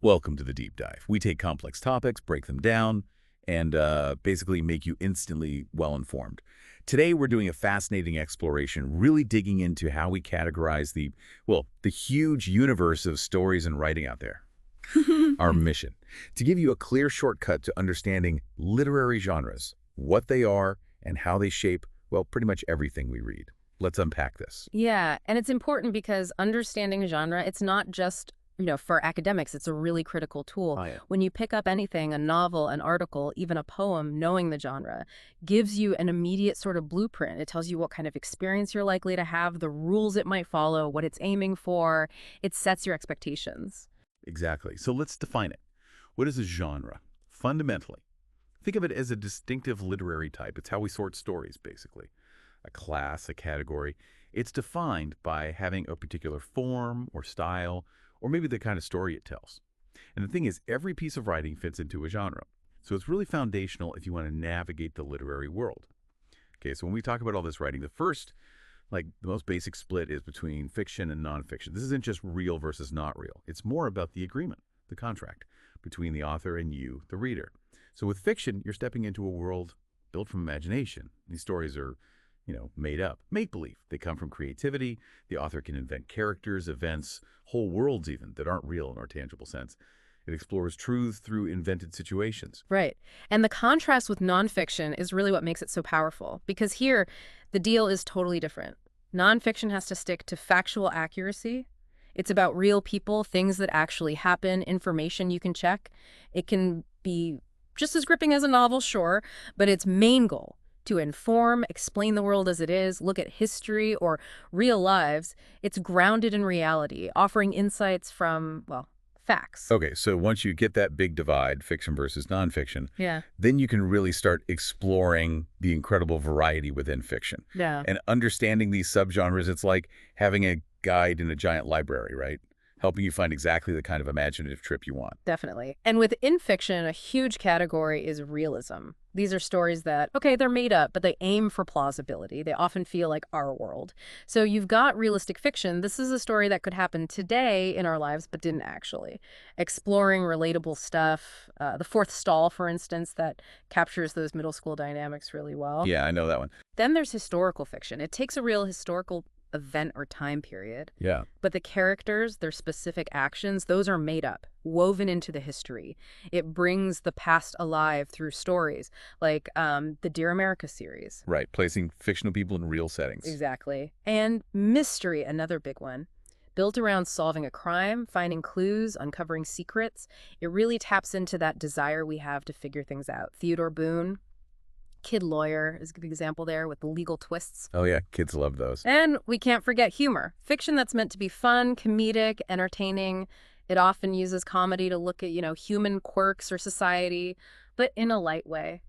Welcome to the deep dive. We take complex topics, break them down, and basically make you instantly well-informed. Today, we're doing a fascinating exploration, really digging into how we categorize the huge universe of stories and writing out there. Our mission, to give you a clear shortcut to understanding literary genres, what they are, and how they shape, well, pretty much everything we read. Let's unpack this. Yeah, and it's important because understanding genre, it's not just, for academics, it's a really critical tool. Oh, yeah. When you pick up anything, a novel, an article, even a poem, knowing the genre gives you an immediate sort of blueprint. It tells you what kind of experience you're likely to have, the rules it might follow, what it's aiming for. It sets your expectations. Exactly. So let's define it. What is a genre? Fundamentally, think of it as a distinctive literary type. It's how we sort stories, basically. A class, a category. It's defined by having a particular form or style, or maybe the kind of story it tells. And the thing is, every piece of writing fits into a genre. So it's really foundational if you want to navigate the literary world. Okay, so when we talk about all this writing, the most basic split is between fiction and nonfiction. This isn't just real versus not real. It's more about the agreement, the contract, between the author and you, the reader. So with fiction, you're stepping into a world built from imagination. These stories are made up, make-believe. They come from creativity. The author can invent characters, events, whole worlds even, that aren't real in our tangible sense. It explores truth through invented situations. Right. And the contrast with nonfiction is really what makes it so powerful, because here, the deal is totally different. Nonfiction has to stick to factual accuracy. It's about real people, things that actually happen, information you can check. It can be just as gripping as a novel, sure, but its main goal, to inform, explain the world as it is, look at history or real lives, it's grounded in reality, offering insights from, well, facts. Okay, so once you get that big divide, fiction versus nonfiction, Yeah. then you can really start exploring the incredible variety within fiction. Yeah. And understanding these subgenres, it's like having a guide in a giant library, right? Helping you find exactly the kind of imaginative trip you want. Definitely. And within fiction, a huge category is realism. These are stories that, okay, they're made up, but they aim for plausibility. They often feel like our world. So you've got realistic fiction. This is a story that could happen today in our lives, but didn't actually. Exploring relatable stuff. The Fourth Stall, for instance, that captures those middle school dynamics really well. Yeah, I know that one. Then there's historical fiction. It takes a real historical event or time period. Yeah. But the characters, their specific actions, those are made up, woven into the history. It brings the past alive through stories, like the Dear America series. Right, placing fictional people in real settings. Exactly. And mystery, another big one. Built around solving a crime, finding clues, uncovering secrets. It really taps into that desire we have to figure things out. Theodore Boone, Kid Lawyer is a good example there with the legal twists. Oh yeah, kids love those. And we can't forget humor. Fiction that's meant to be fun, comedic, entertaining. It often uses comedy to look at, human quirks or society, but in a light way.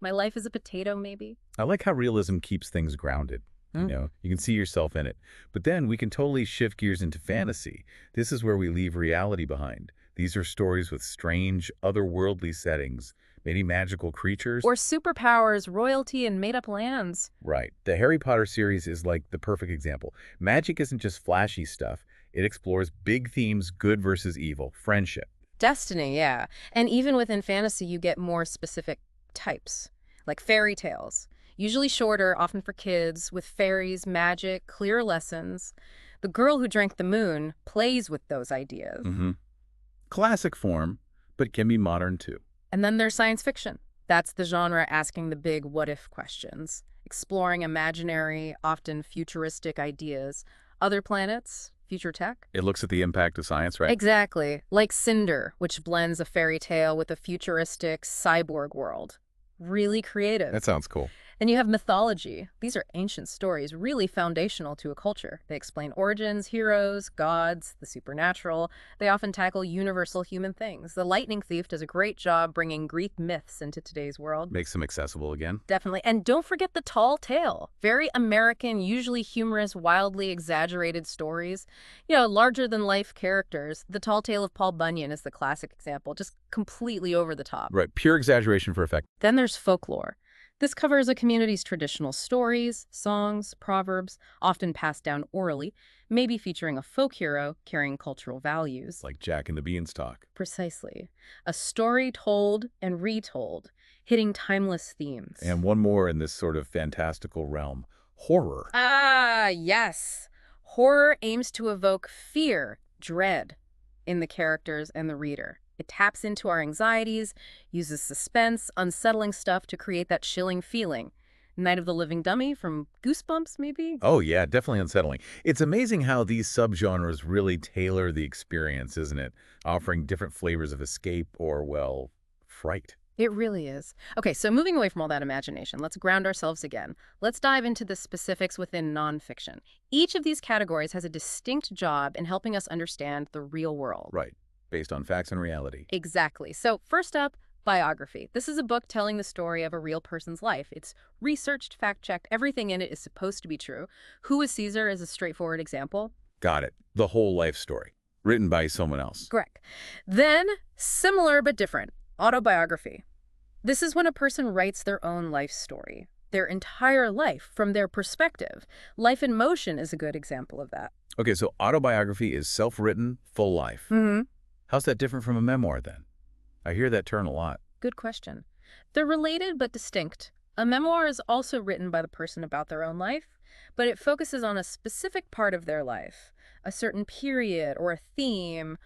My life is a potato, maybe. I like how realism keeps things grounded. You can see yourself in it. But then we can totally shift gears into fantasy. This is where we leave reality behind. These are stories with strange, otherworldly settings, maybe magical creatures. Or superpowers, royalty, and made-up lands. Right. The Harry Potter series is like the perfect example. Magic isn't just flashy stuff. It explores big themes, good versus evil, friendship. Destiny, yeah. And even within fantasy, you get more specific types, like fairy tales. Usually shorter, often for kids, with fairies, magic, clear lessons. The Girl Who Drank the Moon plays with those ideas. Classic form, but can be modern too. And then there's science fiction. That's the genre asking the big what-if questions, exploring imaginary, often futuristic ideas. Other planets, future tech. It looks at the impact of science, right? Exactly. Like Cinder, which blends a fairy tale with a futuristic cyborg world. Really creative. That sounds cool. Then you have mythology. These are ancient stories, really foundational to a culture. They explain origins, heroes, gods, the supernatural. They often tackle universal human things. The Lightning Thief does a great job bringing Greek myths into today's world. Makes them accessible again. Definitely. And don't forget the tall tale. Very American, usually humorous, wildly exaggerated stories. Larger-than-life characters. The Tall Tale of Paul Bunyan is the classic example, just completely over the top. Right, pure exaggeration for effect. Then there's folklore. This covers a community's traditional stories, songs, proverbs, often passed down orally, maybe featuring a folk hero carrying cultural values. Like Jack and the Beanstalk. Precisely. A story told and retold, hitting timeless themes. And one more in this sort of fantastical realm, horror. Ah, yes. Horror aims to evoke fear, dread in the characters and the reader. It taps into our anxieties, uses suspense, unsettling stuff to create that chilling feeling. Night of the Living Dummy from Goosebumps, maybe? Oh yeah, definitely unsettling. It's amazing how these subgenres really tailor the experience, isn't it? Offering different flavors of escape or, well, fright. It really is. Okay, so moving away from all that imagination, let's ground ourselves again. Let's dive into the specifics within nonfiction. Each of these categories has a distinct job in helping us understand the real world. Right. Based on facts and reality. Exactly. So first up, biography. This is a book telling the story of a real person's life. It's researched, fact-checked, everything in it is supposed to be true. Who is Caesar is a straightforward example. Got it. The whole life story. Written by someone else. Correct. Then, similar but different, autobiography. This is when a person writes their own life story, their entire life from their perspective. Life in Motion is a good example of that. Okay, so autobiography is self-written, full life. Mm-hmm. How's that different from a memoir, then? I hear that term a lot. Good question. They're related but distinct. A memoir is also written by the person about their own life, but it focuses on a specific part of their life, a certain period or a theme,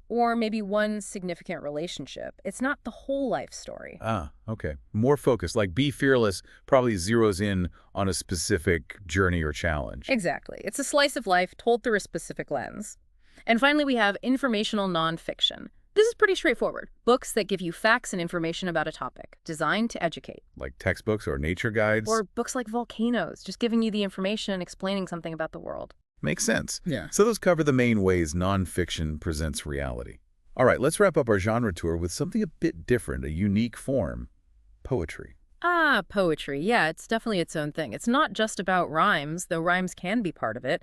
or maybe one significant relationship. It's not the whole life story. Ah, okay. More focused, like Be Fearless probably zeroes in on a specific journey or challenge. Exactly. It's a slice of life told through a specific lens. And finally, we have informational nonfiction. This is pretty straightforward. Books that give you facts and information about a topic, designed to educate. Like textbooks or nature guides? Or books like Volcanoes, just giving you the information, explaining something about the world. Makes sense. Yeah. So those cover the main ways nonfiction presents reality. All right, let's wrap up our genre tour with something a bit different, a unique form, poetry. Ah, poetry. Yeah, it's definitely its own thing. It's not just about rhymes, though rhymes can be part of it.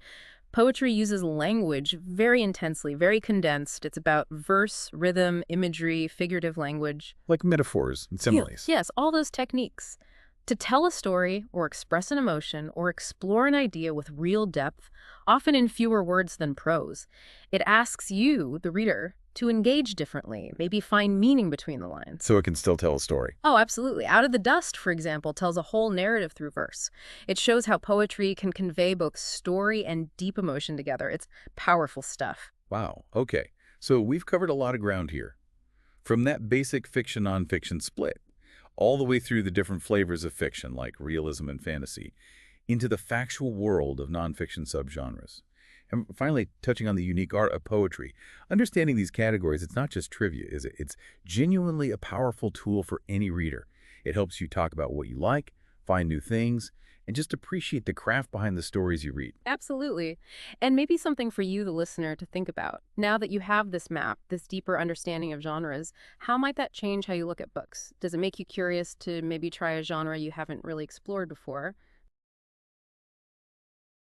Poetry uses language very intensely, very condensed. It's about verse, rhythm, imagery, figurative language. Like metaphors and similes. Yes, all those techniques. To tell a story or express an emotion or explore an idea with real depth, often in fewer words than prose, it asks you, the reader, to engage differently, maybe find meaning between the lines. So it can still tell a story. Oh, absolutely. Out of the Dust, for example, tells a whole narrative through verse. It shows how poetry can convey both story and deep emotion together. It's powerful stuff. Wow, okay. So we've covered a lot of ground here. From that basic fiction-nonfiction split, all the way through the different flavors of fiction, like realism and fantasy, into the factual world of nonfiction subgenres. And finally, touching on the unique art of poetry. Understanding these categories, it's not just trivia, is it? It's genuinely a powerful tool for any reader. It helps you talk about what you like, find new things, and just appreciate the craft behind the stories you read. Absolutely. And maybe something for you, the listener, to think about. Now that you have this map, this deeper understanding of genres, how might that change how you look at books? Does it make you curious to maybe try a genre you haven't really explored before?